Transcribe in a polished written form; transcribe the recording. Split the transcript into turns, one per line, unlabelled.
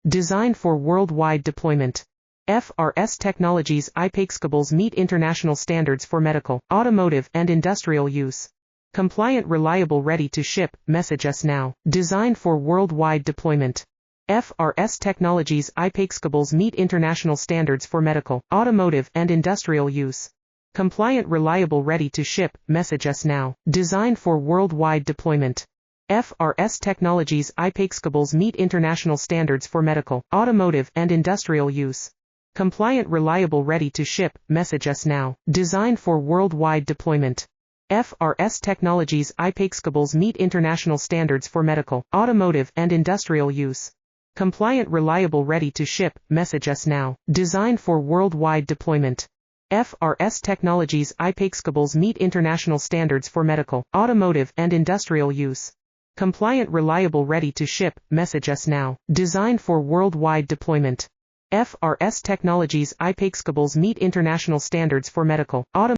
Designed for worldwide deployment. FRS Technologies iPaxcables meet international standards for medical, automotive, and industrial use. Compliant, reliable, ready to ship. Message us now. Designed for worldwide deployment. FRS Technologies iPaxcables meet international standards for medical, automotive, and industrial use. Compliant, reliable, ready to ship. Message us now. Designed for worldwide deployment. FRS Technologies iPaxcables meet international standards for medical, automotive, and industrial use. Compliant, reliable, ready to ship. Message us now. Designed for worldwide deployment. FRS Technologies iPaxcables meet international standards for medical, automotive, and industrial use. Compliant, reliable, ready to ship. Message us now. Designed for worldwide deployment. FRS Technologies iPaxcables meet international standards for medical, automotive, and industrial use. Compliant, reliable, ready to ship. Message us now. Designed for worldwide deployment. FRS Technologies iPaxcables meet international standards for medical, automotive,